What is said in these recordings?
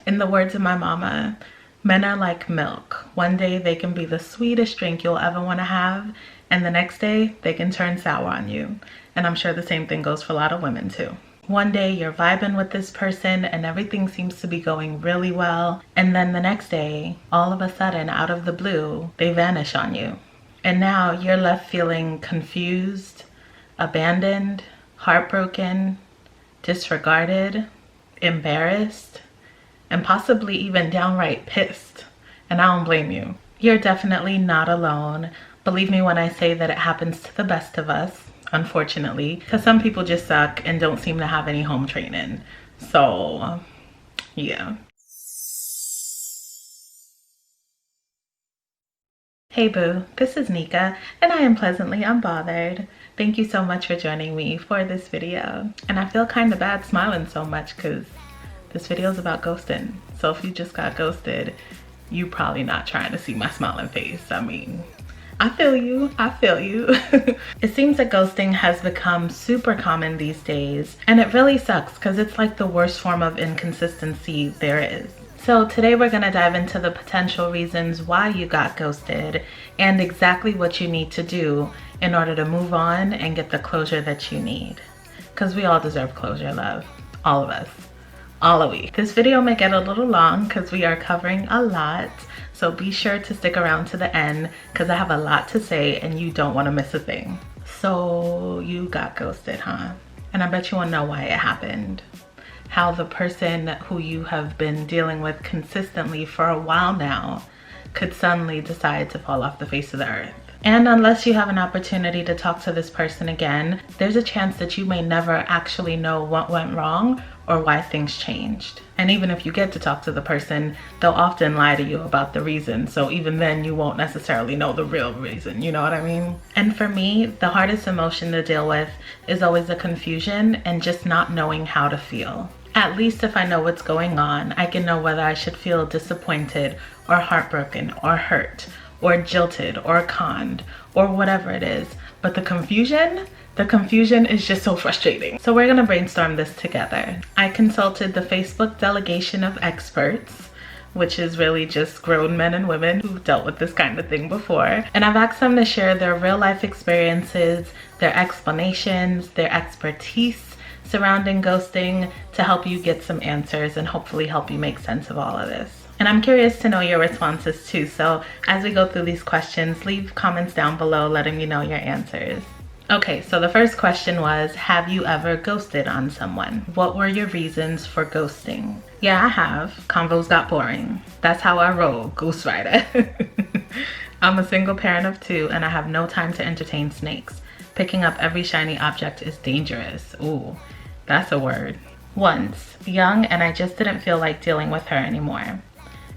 In the words of my mama, men are like milk. One day they can be the sweetest drink you'll ever want to have, and the next day they can turn sour on you. And I'm sure the same thing goes for a lot of women too. One day you're vibing with this person and everything seems to be going really well, and then the next day, all of a sudden, out of the blue, they vanish on you. And now you're left feeling confused, abandoned, heartbroken, disregarded, embarrassed, and possibly even downright pissed. And I don't blame you. You're definitely not alone. Believe me when I say that it happens to the best of us, unfortunately, because some people just suck and don't seem to have any home training. So, yeah. Hey boo, this is Nika, and I am pleasantly unbothered. Thank you so much for joining me for this video. And I feel kind of bad smiling so much because this video is about ghosting. So if you just got ghosted, you probably not trying to see my smiling face. I mean, I feel you, I feel you. It seems that ghosting has become super common these days, and it really sucks because it's like the worst form of inconsistency there is. So today we're gonna dive into the potential reasons why you got ghosted and exactly what you need to do in order to move on and get the closure that you need. Because we all deserve closure, love. All of us. All of we. This video may get a little long because we are covering a lot, so be sure to stick around to the end because I have a lot to say and you don't want to miss a thing. So you got ghosted, huh? And I bet you want to know why it happened. How the person who you have been dealing with consistently for a while now could suddenly decide to fall off the face of the earth. And unless you have an opportunity to talk to this person again, there's a chance that you may never actually know what went wrong or why things changed. And even if you get to talk to the person, they'll often lie to you about the reason. So even then you won't necessarily know the real reason, you know what I mean? And for me, the hardest emotion to deal with is always the confusion and just not knowing how to feel. At least if I know what's going on, I can know whether I should feel disappointed or heartbroken or hurt or jilted or conned or whatever it is. But the confusion is just so frustrating. So we're gonna brainstorm this together. I consulted the Facebook delegation of experts, which is really just grown men and women who've dealt with this kind of thing before. And I've asked them to share their real life experiences, their explanations, their expertise surrounding ghosting to help you get some answers and hopefully help you make sense of all of this. And I'm curious to know your responses too. So as we go through these questions, leave comments down below letting me know your answers. Okay, so the first question was, have you ever ghosted on someone? What were your reasons for ghosting? Yeah, I have. Convos got boring. That's how I roll, ghostwriter. I'm a single parent of 2 and I have no time to entertain snakes. Picking up every shiny object is dangerous. Ooh, that's a word. Once, young, and I just didn't feel like dealing with her anymore.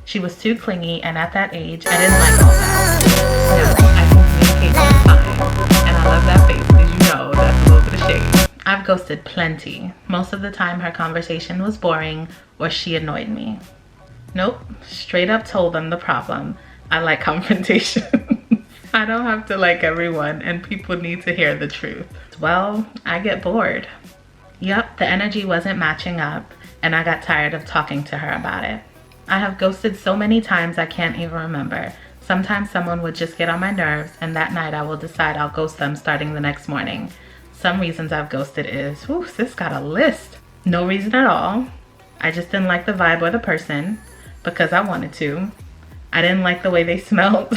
She was too clingy, and at that age, I didn't like all that. No, I can communicate just fine, and I love that face because you know that's a little bit of shade. I've ghosted plenty. Most of the time her conversation was boring or she annoyed me. Nope, straight up told them the problem. I like confrontation. I don't have to like everyone and people need to hear the truth. Well, I get bored. Yep, the energy wasn't matching up and I got tired of talking to her about it. I have ghosted so many times I can't even remember. Sometimes someone would just get on my nerves and that night I will decide I'll ghost them starting the next morning. Some reasons I've ghosted is, whew, sis got a list. No reason at all. I just didn't like the vibe or the person because I wanted to. I didn't like the way they smelled.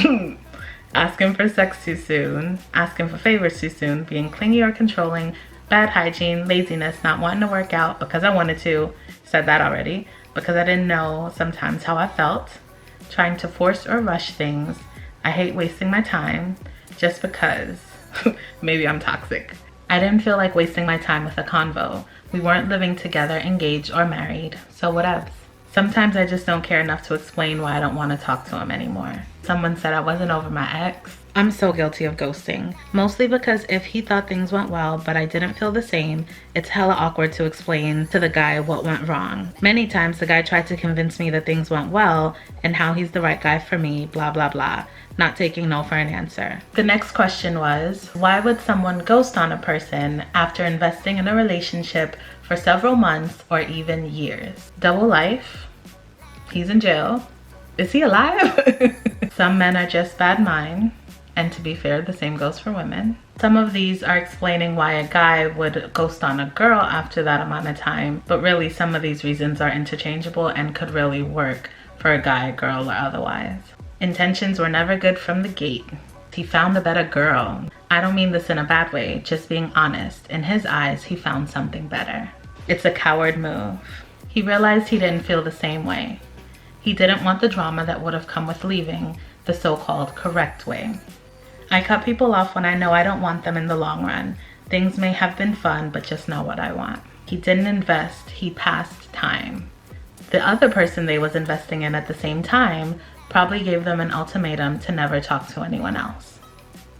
Asking for sex too soon, asking for favors too soon, being clingy or controlling, bad hygiene, laziness, not wanting to work out because I wanted to, said that already, because I didn't know sometimes how I felt, trying to force or rush things. I hate wasting my time just because maybe I'm toxic. I didn't feel like wasting my time with a convo. We weren't living together, engaged or married, so whatevs. Sometimes I just don't care enough to explain why I don't want to talk to him anymore. Someone said I wasn't over my ex. I'm so guilty of ghosting. Mostly because if he thought things went well, but I didn't feel the same, it's hella awkward to explain to the guy what went wrong. Many times the guy tried to convince me that things went well and how he's the right guy for me, blah, blah, blah. Not taking no for an answer. The next question was, why would someone ghost on a person after investing in a relationship for several months or even years? Double life, He's in jail. Is he alive? Some men are just bad mind. And to be fair, the same goes for women. Some of these are explaining why a guy would ghost on a girl after that amount of time, but really some of these reasons are interchangeable and could really work for a guy, girl, or otherwise. Intentions were never good from the gate. He found a better girl. I don't mean this in a bad way, just being honest. In his eyes, he found something better. It's a coward move. He realized he didn't feel the same way. He didn't want the drama that would have come with leaving the so-called correct way. I cut people off when I know I don't want them in the long run. Things may have been fun, but just not what I want. He didn't invest, he passed time. The other person they was investing in at the same time probably gave them an ultimatum to never talk to anyone else.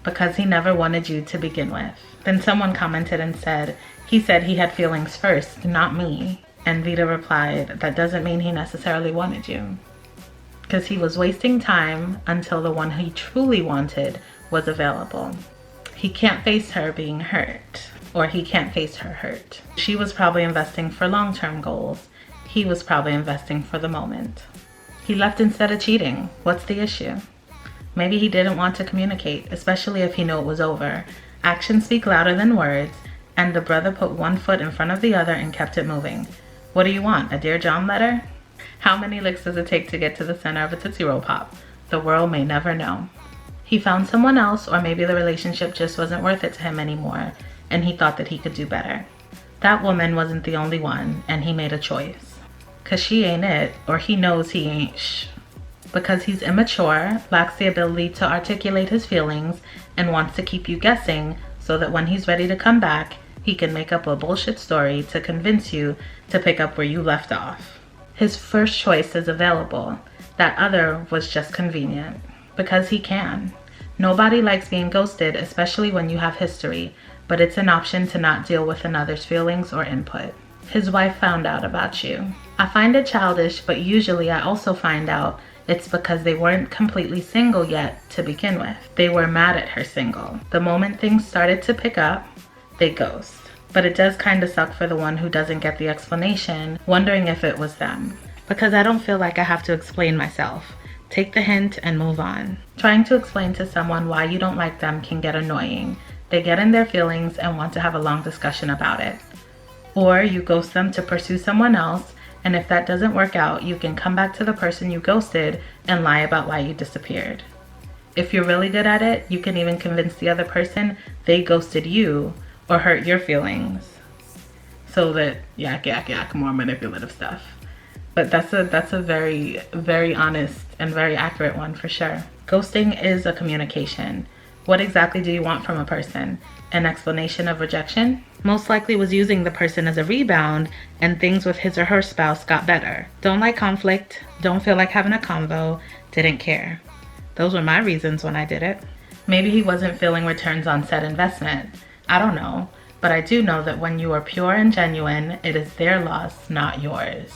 Because he never wanted you to begin with. Then someone commented and said, he said he had feelings first, not me. And Vita replied, that doesn't mean he necessarily wanted you. Because he was wasting time until the one he truly wanted was available. He can't face her being hurt, or he can't face her hurt. She was probably investing for long-term goals. He was probably investing for the moment. He left instead of cheating. What's the issue? Maybe he didn't want to communicate, especially if he knew it was over. Actions speak louder than words, and the brother put one foot in front of the other and kept it moving. What do you want, a Dear John letter? How many licks does it take to get to the center of a Tootsie Roll Pop? The world may never know. He found someone else, or maybe the relationship just wasn't worth it to him anymore, and he thought that he could do better. That woman wasn't the only one, and he made a choice. Cause she ain't it, or he knows he ain't because he's immature, lacks the ability to articulate his feelings, and wants to keep you guessing so that when he's ready to come back, he can make up a bullshit story to convince you to pick up where you left off. His first choice is available. That other was just convenient. Because he can. Nobody likes being ghosted, especially when you have history, but it's an option to not deal with another's feelings or input. His wife found out about you. I find it childish, but usually I also find out it's because they weren't completely single yet to begin with. They were mad at her single. The moment things started to pick up, they ghost. But it does kind of suck for the one who doesn't get the explanation, wondering if it was them. Because I don't feel like I have to explain myself. Take the hint and move on. Trying to explain to someone why you don't like them can get annoying. They get in their feelings and want to have a long discussion about it. Or you ghost them to pursue someone else, and if that doesn't work out, you can come back to the person you ghosted and lie about why you disappeared. If you're really good at it, you can even convince the other person they ghosted you or hurt your feelings. So that yak, more manipulative stuff. But that's a very, very honest and very accurate one for sure. Ghosting is a communication. What exactly do you want from a person? An explanation of rejection? Most likely was using the person as a rebound and things with his or her spouse got better. Don't like conflict, don't feel like having a convo, didn't care. Those were my reasons when I did it. Maybe he wasn't feeling returns on said investment. I don't know, but I do know that when you are pure and genuine, it is their loss, not yours.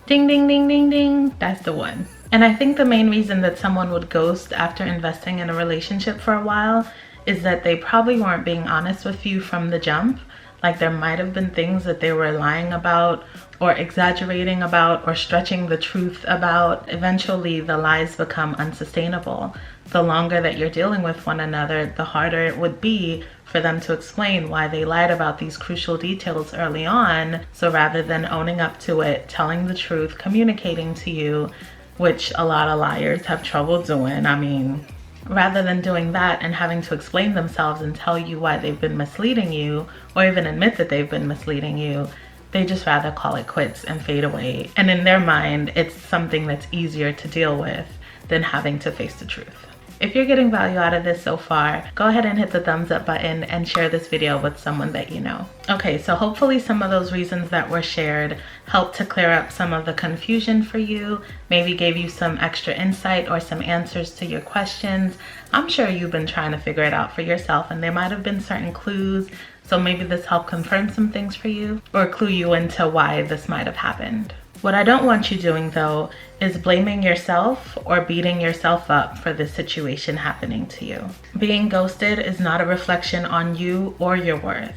Ding, ding, ding, ding, ding. That's the one. And I think the main reason that someone would ghost after investing in a relationship for a while is that they probably weren't being honest with you from the jump. Like there might have been things that they were lying about or exaggerating about or stretching the truth about. Eventually, the lies become unsustainable. The longer that you're dealing with one another, the harder it would be for them to explain why they lied about these crucial details early on. So rather than owning up to it, telling the truth, communicating to you, which a lot of liars have trouble doing. I mean, rather than doing that and having to explain themselves and tell you why they've been misleading you, or even admit that they've been misleading you, they just rather call it quits and fade away. And in their mind, it's something that's easier to deal with than having to face the truth. If you're getting value out of this so far, go ahead and hit the thumbs up button and share this video with someone that you know. Okay, so hopefully some of those reasons that were shared helped to clear up some of the confusion for you, maybe gave you some extra insight or some answers to your questions. I'm sure you've been trying to figure it out for yourself, and there might have been certain clues, so maybe this helped confirm some things for you or clue you into why this might have happened. What I don't want you doing though is blaming yourself or beating yourself up for this situation happening to you. Being ghosted is not a reflection on you or your worth.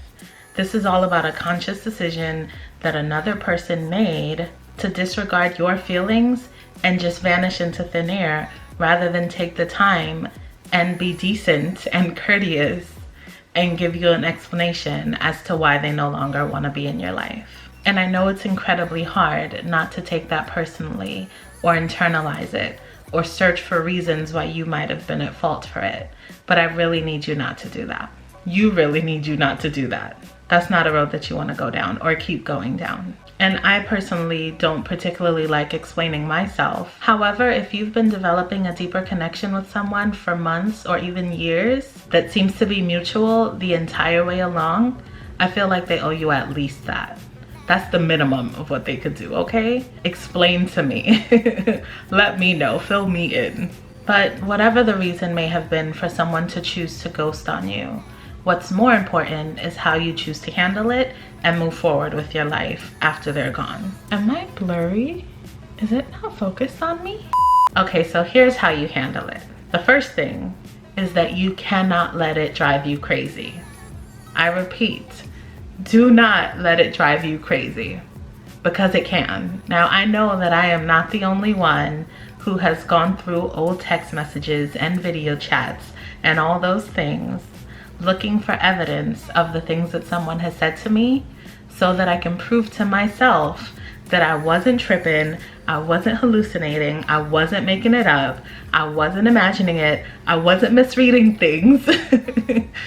This is all about a conscious decision that another person made to disregard your feelings and just vanish into thin air rather than take the time and be decent and courteous and give you an explanation as to why they no longer want to be in your life. And I know it's incredibly hard not to take that personally or internalize it or search for reasons why you might have been at fault for it. But I really need you not to do that. You really need you not to do that. That's not a road that you want to go down or keep going down. And I personally don't particularly like explaining myself. However, if you've been developing a deeper connection with someone for months or even years that seems to be mutual the entire way along, I feel like they owe you at least that. That's the minimum of what they could do, okay? Explain to me. Let me know, fill me in. But whatever the reason may have been for someone to choose to ghost on you, what's more important is how you choose to handle it and move forward with your life after they're gone. Am I blurry? Is it not focused on me? Okay, so here's how you handle it. The first thing is that you cannot let it drive you crazy. I repeat, do not let it drive you crazy, because it can. Now, I know that I am not the only one who has gone through old text messages and video chats and all those things looking for evidence of the things that someone has said to me so that I can prove to myself that I wasn't tripping, I wasn't hallucinating, I wasn't making it up, I wasn't imagining it, I wasn't misreading things.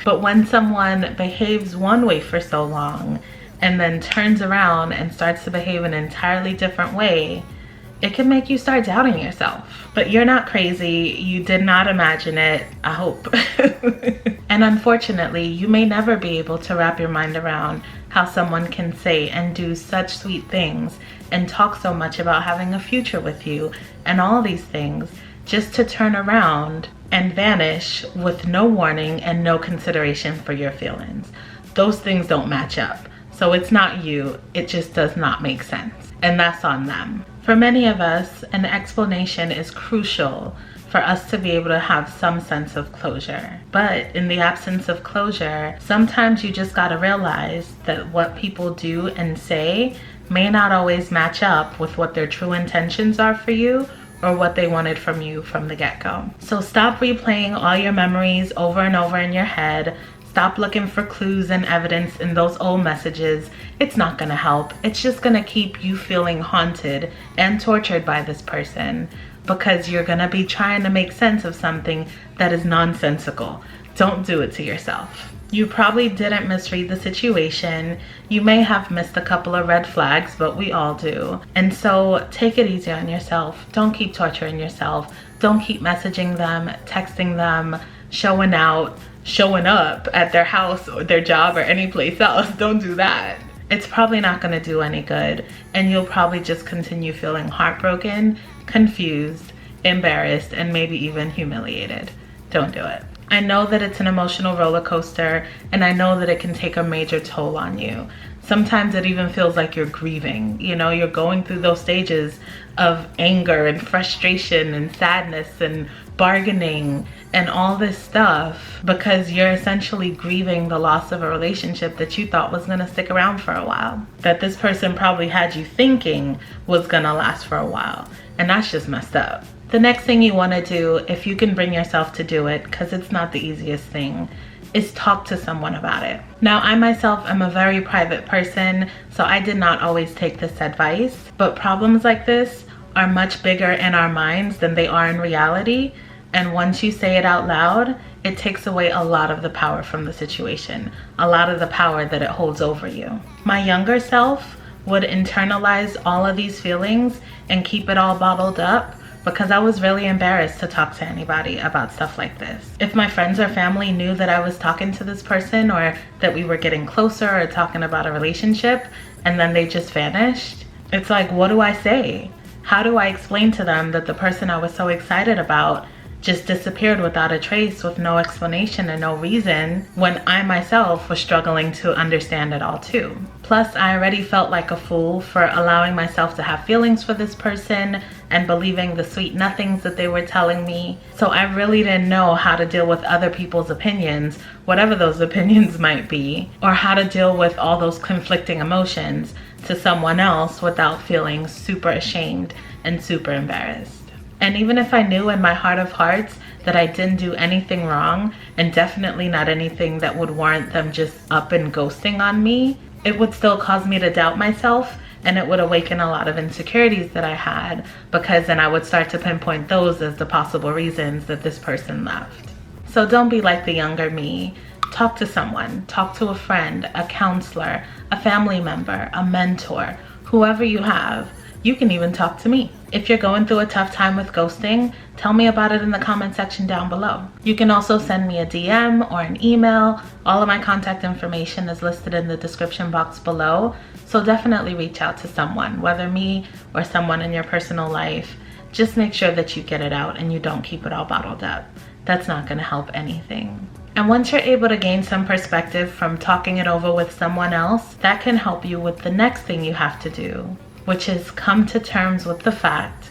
But when someone behaves one way for so long and then turns around and starts to behave an entirely different way, it can make you start doubting yourself. But you're not crazy, you did not imagine it, I hope. And unfortunately, you may never be able to wrap your mind around how someone can say and do such sweet things and talk so much about having a future with you and all these things, just to turn around and vanish with no warning and no consideration for your feelings. Those things don't match up. So it's not you, it just does not make sense. And that's on them. For many of us, an explanation is crucial for us to be able to have some sense of closure. But in the absence of closure, sometimes you just gotta realize that what people do and say may not always match up with what their true intentions are for you or what they wanted from you from the get-go. So stop replaying all your memories over and over in your head. Stop looking for clues and evidence in those old messages. It's not gonna help. It's just gonna keep you feeling haunted and tortured by this person because you're gonna be trying to make sense of something that is nonsensical. Don't do it to yourself. You probably didn't misread the situation. You may have missed a couple of red flags, but we all do. And so take it easy on yourself. Don't keep torturing yourself. Don't keep messaging them, texting them, showing out, showing up at their house or their job or any place else. Don't do that. It's probably not gonna do any good, and you'll probably just continue feeling heartbroken, confused, embarrassed, and maybe even humiliated. Don't do it. I know that it's an emotional roller coaster, and I know that it can take a major toll on you. Sometimes it even feels like you're grieving. You know, you're going through those stages of anger and frustration and sadness and bargaining and all this stuff because you're essentially grieving the loss of a relationship that you thought was gonna stick around for a while, that this person probably had you thinking was gonna last for a while, and that's just messed up. The next thing you wanna do, if you can bring yourself to do it, because it's not the easiest thing, is talk to someone about it. Now, I myself am a very private person, so I did not always take this advice, but problems like this are much bigger in our minds than they are in reality. And once you say it out loud, it takes away a lot of the power from the situation, a lot of the power that it holds over you. My younger self would internalize all of these feelings and keep it all bottled up because I was really embarrassed to talk to anybody about stuff like this. If my friends or family knew that I was talking to this person or that we were getting closer or talking about a relationship and then they just vanished, it's like, what do I say? How do I explain to them that the person I was so excited about just disappeared without a trace, with no explanation and no reason, when I myself was struggling to understand it all too? Plus, I already felt like a fool for allowing myself to have feelings for this person and believing the sweet nothings that they were telling me. So I really didn't know how to deal with other people's opinions, whatever those opinions might be, or how to deal with all those conflicting emotions to someone else without feeling super ashamed and super embarrassed. And even if I knew in my heart of hearts that I didn't do anything wrong, and definitely not anything that would warrant them just up and ghosting on me, it would still cause me to doubt myself, and it would awaken a lot of insecurities that I had, because then I would start to pinpoint those as the possible reasons that this person left. So don't be like the younger me. Talk to someone, talk to a friend, a counselor, a family member, a mentor, whoever you have. You can even talk to me. If you're going through a tough time with ghosting, tell me about it in the comment section down below. You can also send me a DM or an email. All of my contact information is listed in the description box below. So definitely reach out to someone, whether me or someone in your personal life. Just make sure that you get it out and you don't keep it all bottled up. That's not going to help anything. And once you're able to gain some perspective from talking it over with someone else, that can help you with the next thing you have to do, which is come to terms with the fact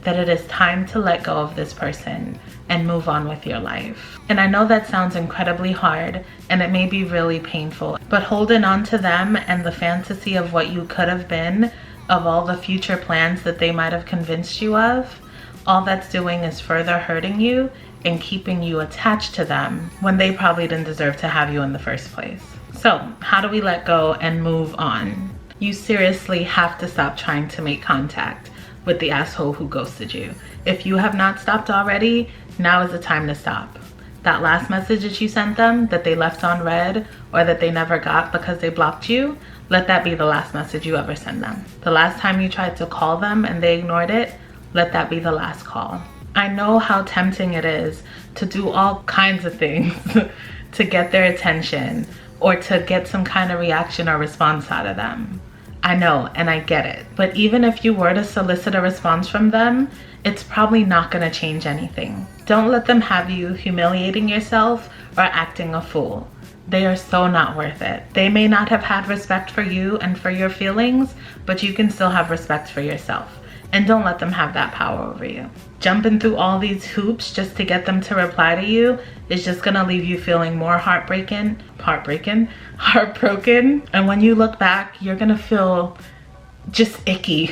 that it is time to let go of this person and move on with your life. And I know that sounds incredibly hard and it may be really painful, but holding on to them and the fantasy of what you could have been, of all the future plans that they might have convinced you of, all that's doing is further hurting you and keeping you attached to them when they probably didn't deserve to have you in the first place. So how do we let go and move on? You seriously have to stop trying to make contact with the asshole who ghosted you. If you have not stopped already, now is the time to stop. That last message that you sent them that they left on read or that they never got because they blocked you, let that be the last message you ever send them. The last time you tried to call them and they ignored it, let that be the last call. I know how tempting it is to do all kinds of things to get their attention or to get some kind of reaction or response out of them. I know, and I get it. But even if you were to solicit a response from them, it's probably not gonna change anything. Don't let them have you humiliating yourself or acting a fool. They are so not worth it. They may not have had respect for you and for your feelings, but you can still have respect for yourself. And don't let them have that power over you. Jumping through all these hoops just to get them to reply to you is just gonna leave you feeling more heartbroken. And when you look back, you're gonna feel just icky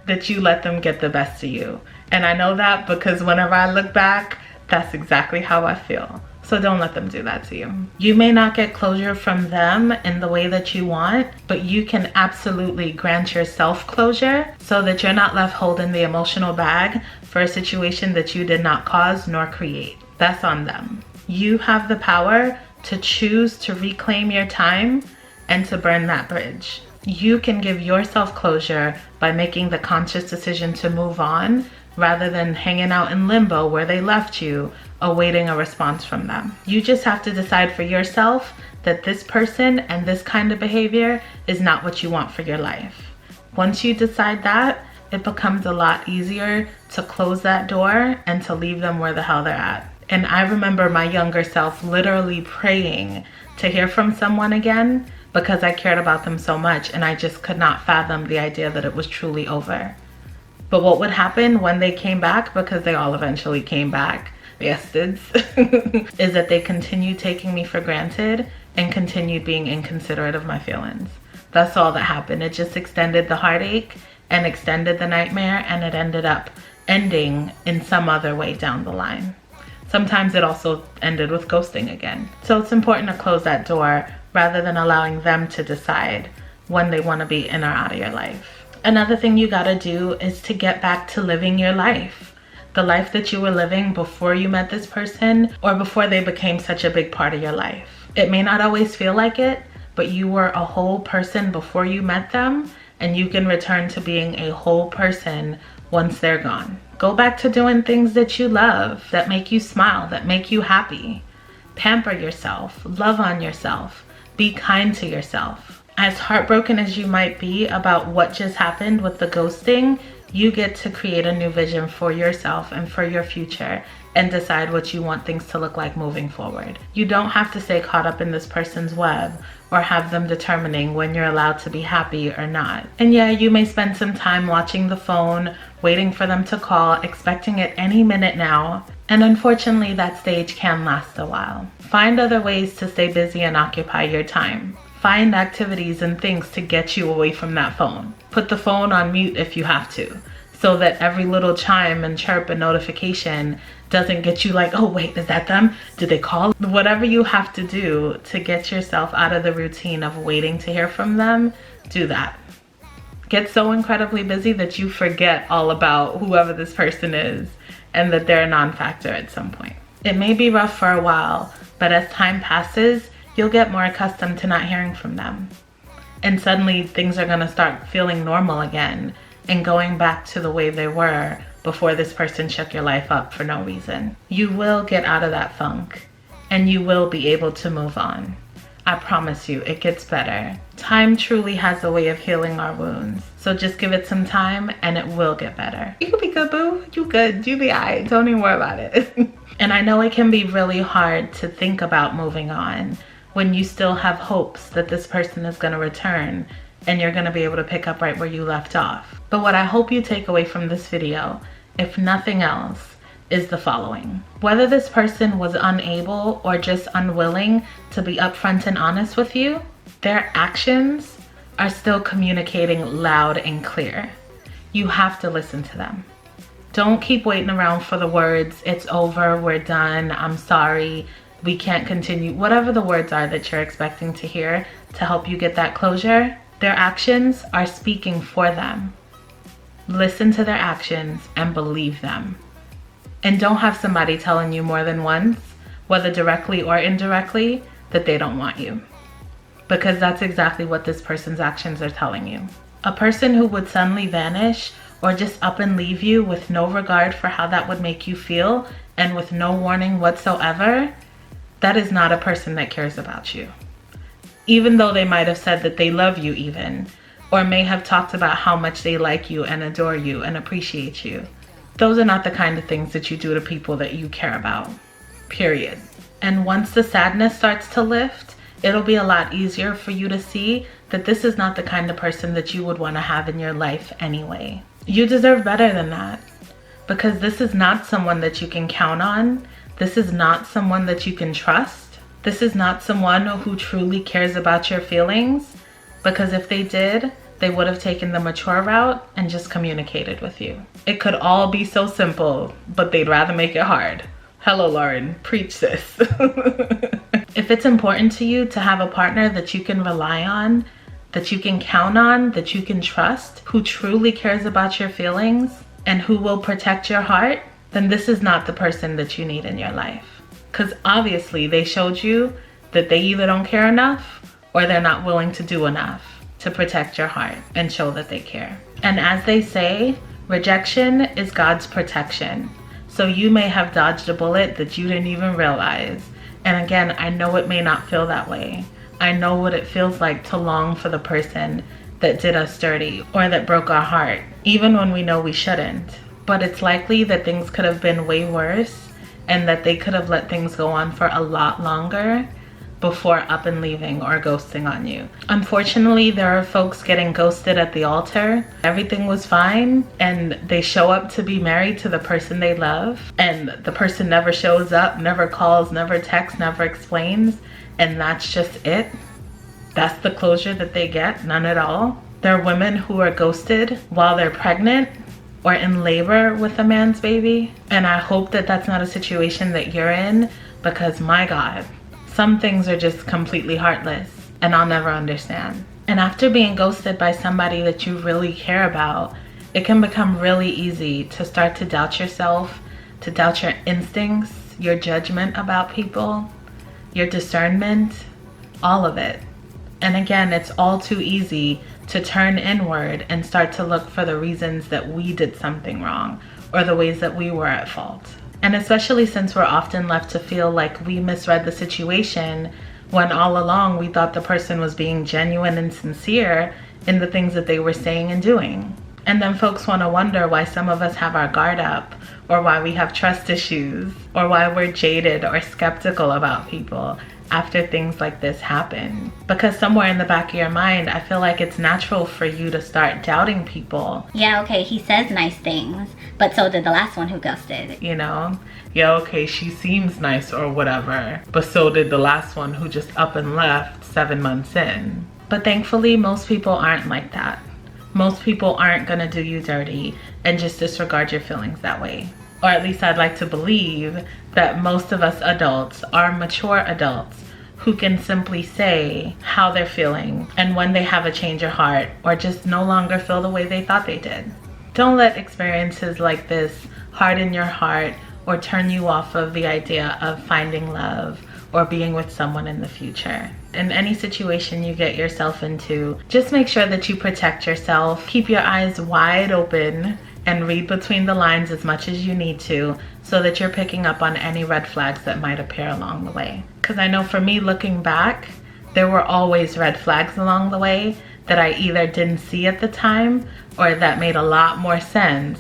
that you let them get the best of you. And I know that because whenever I look back, that's exactly how I feel. So don't let them do that to you. You may not get closure from them in the way that you want, but you can absolutely grant yourself closure so that you're not left holding the emotional bag for a situation that you did not cause nor create. That's on them. You have the power to choose to reclaim your time and to burn that bridge. You can give yourself closure by making the conscious decision to move on rather than hanging out in limbo where they left you, awaiting a response from them. You just have to decide for yourself that this person and this kind of behavior is not what you want for your life. Once you decide that, it becomes a lot easier to close that door and to leave them where the hell they're at. And I remember my younger self literally praying to hear from someone again because I cared about them so much and I just could not fathom the idea that it was truly over. But what would happen when they came back, because they all eventually came back, bastards, is that they continued taking me for granted and continued being inconsiderate of my feelings. That's all that happened. It just extended the heartache and extended the nightmare, and it ended up ending in some other way down the line. Sometimes it also ended with ghosting again. So it's important to close that door rather than allowing them to decide when they want to be in or out of your life. Another thing you gotta do is to get back to living your life. The life that you were living before you met this person or before they became such a big part of your life. It may not always feel like it, but you were a whole person before you met them, and you can return to being a whole person once they're gone. Go back to doing things that you love, that make you smile, that make you happy. Pamper yourself, love on yourself, be kind to yourself. As heartbroken as you might be about what just happened with the ghosting, you get to create a new vision for yourself and for your future and decide what you want things to look like moving forward. You don't have to stay caught up in this person's web or have them determining when you're allowed to be happy or not. And yeah, you may spend some time watching the phone, waiting for them to call, expecting it any minute now. And unfortunately, that stage can last a while. Find other ways to stay busy and occupy your time. Find activities and things to get you away from that phone. Put the phone on mute if you have to, so that every little chime and chirp and notification doesn't get you like, oh wait, is that them? Did they call? Whatever you have to do to get yourself out of the routine of waiting to hear from them, do that. Get so incredibly busy that you forget all about whoever this person is and that they're a non-factor at some point. It may be rough for a while, but as time passes, you'll get more accustomed to not hearing from them. And suddenly things are gonna start feeling normal again and going back to the way they were before this person shook your life up for no reason. You will get out of that funk and you will be able to move on. I promise you, it gets better. Time truly has a way of healing our wounds. So just give it some time and it will get better. You'll be good, boo. You good. You be all right. Don't even worry about it. And I know it can be really hard to think about moving on when you still have hopes that this person is going to return and you're going to be able to pick up right where you left off. But what I hope you take away from this video, if nothing else, is the following. Whether this person was unable or just unwilling to be upfront and honest with you, their actions are still communicating loud and clear. You have to listen to them. Don't keep waiting around for the words, it's over, we're done, I'm sorry, we can't continue. Whatever the words are that you're expecting to hear to help you get that closure, their actions are speaking for them. Listen to their actions and believe them. And don't have somebody telling you more than once, whether directly or indirectly, that they don't want you. Because that's exactly what this person's actions are telling you. A person who would suddenly vanish or just up and leave you with no regard for how that would make you feel and with no warning whatsoever, that is not a person that cares about you. Even though they might have said that they love you even, or may have talked about how much they like you and adore you and appreciate you. Those are not the kind of things that you do to people that you care about, period. And once the sadness starts to lift, it'll be a lot easier for you to see that this is not the kind of person that you would want to have in your life anyway. You deserve better than that, because this is not someone that you can count on. This is not someone that you can trust. This is not someone who truly cares about your feelings, because if they did, they would have taken the mature route and just communicated with you. It could all be so simple, but they'd rather make it hard. Hello, Lauren, preach this. If it's important to you to have a partner that you can rely on, that you can count on, that you can trust, who truly cares about your feelings and who will protect your heart, then this is not the person that you need in your life. Because obviously they showed you that they either don't care enough or they're not willing to do enough to protect your heart and show that they care. And as they say, rejection is God's protection. So you may have dodged a bullet that you didn't even realize. And again, I know it may not feel that way. I know what it feels like to long for the person that did us dirty or that broke our heart, even when we know we shouldn't. But it's likely that things could have been way worse and that they could have let things go on for a lot longer before up and leaving or ghosting on you. Unfortunately, there are folks getting ghosted at the altar. Everything was fine and they show up to be married to the person they love and the person never shows up, never calls, never texts, never explains, and that's just it. That's the closure that they get, none at all. There are women who are ghosted while they're pregnant or in labor with a man's baby, and I hope that that's not a situation that you're in, because my God, some things are just completely heartless and I'll never understand. And after being ghosted by somebody that you really care about, it can become really easy to start to doubt yourself, to doubt your instincts, your judgment about people, your discernment, all of it. And again, it's all too easy to turn inward and start to look for the reasons that we did something wrong or the ways that we were at fault. And especially since we're often left to feel like we misread the situation when all along we thought the person was being genuine and sincere in the things that they were saying and doing. And then folks want to wonder why some of us have our guard up, or why we have trust issues, or why we're jaded or skeptical about people after things like this happen. Because somewhere in the back of your mind, I feel like it's natural for you to start doubting people. Yeah, okay, he says nice things, but so did the last one who ghosted. You know? Yeah, okay, she seems nice or whatever, but so did the last one who just up and left. 7 months in. But thankfully, most people aren't like that. Most people aren't gonna do you dirty and just disregard your feelings that way. Or at least I'd like to believe that most of us adults are mature adults who can simply say how they're feeling and when they have a change of heart or just no longer feel the way they thought they did. Don't let experiences like this harden your heart or turn you off of the idea of finding love or being with someone in the future. In any situation you get yourself into, just make sure that you protect yourself. Keep your eyes wide open and read between the lines as much as you need to so that you're picking up on any red flags that might appear along the way. Because I know for me, looking back, there were always red flags along the way that I either didn't see at the time or that made a lot more sense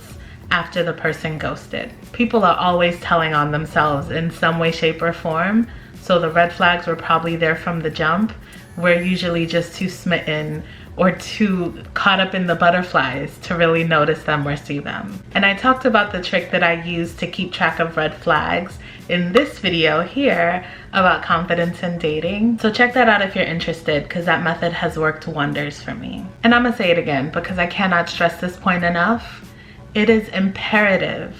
after the person ghosted. People are always telling on themselves in some way, shape, or form, so the red flags were probably there from the jump. We're usually just too smitten or too caught up in the butterflies to really notice them or see them. And I talked about the trick that I use to keep track of red flags in this video here about confidence in dating. So check that out if you're interested, because that method has worked wonders for me. And I'm gonna say it again because I cannot stress this point enough. It is imperative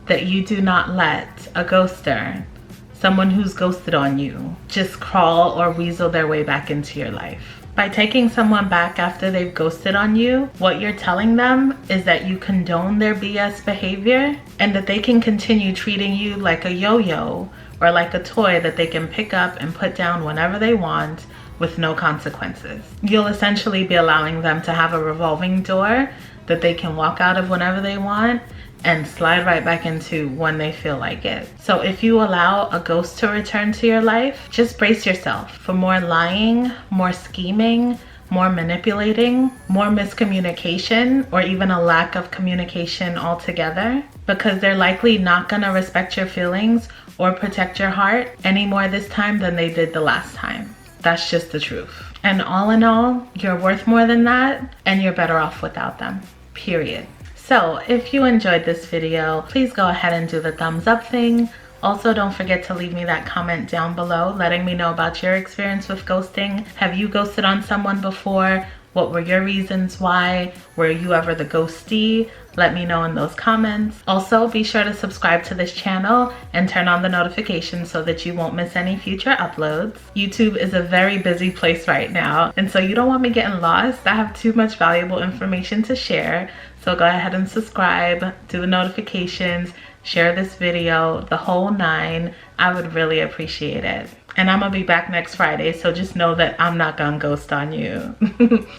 that you do not let a ghoster, someone who's ghosted on you, just crawl or weasel their way back into your life. By taking someone back after they've ghosted on you, what you're telling them is that you condone their BS behavior and that they can continue treating you like a yo-yo or like a toy that they can pick up and put down whenever they want with no consequences. You'll essentially be allowing them to have a revolving door that they can walk out of whenever they want and slide right back into when they feel like it. So if you allow a ghost to return to your life, just brace yourself for more lying, more scheming, more manipulating, more miscommunication, or even a lack of communication altogether, because they're likely not gonna respect your feelings or protect your heart any more this time than they did the last time. That's just the truth. And all in all, you're worth more than that, and you're better off without them, period. So if you enjoyed this video, please go ahead and do the thumbs up thing. Also, don't forget to leave me that comment down below letting me know about your experience with ghosting. Have you ghosted on someone before? What were your reasons why? Were you ever the ghostee? Let me know in those comments. Also, be sure to subscribe to this channel and turn on the notifications so that you won't miss any future uploads. YouTube is a very busy place right now, and so you don't want me getting lost. I have too much valuable information to share. So go ahead and subscribe, do the notifications, share this video, the whole 9. I would really appreciate it. And I'm gonna be back next Friday, so just know that I'm not gonna ghost on you.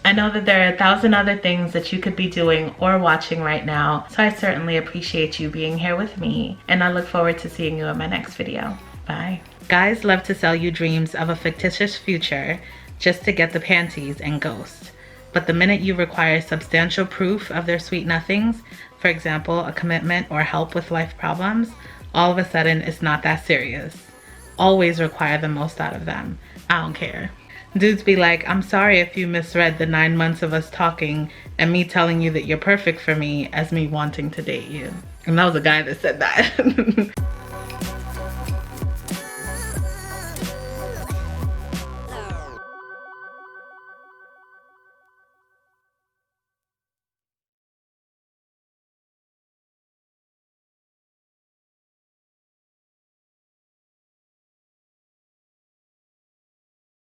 I know that there are 1,000 other things that you could be doing or watching right now, so I certainly appreciate you being here with me, and I look forward to seeing you in my next video. Bye. Guys love to sell you dreams of a fictitious future just to get the panties and ghost. But the minute you require substantial proof of their sweet nothings, for example, a commitment or help with life problems, all of a sudden it's not that serious. Always require the most out of them. I don't care. Dudes be like, I'm sorry if you misread the 9 months of us talking and me telling you that you're perfect for me as me wanting to date you. And that was a guy that said that.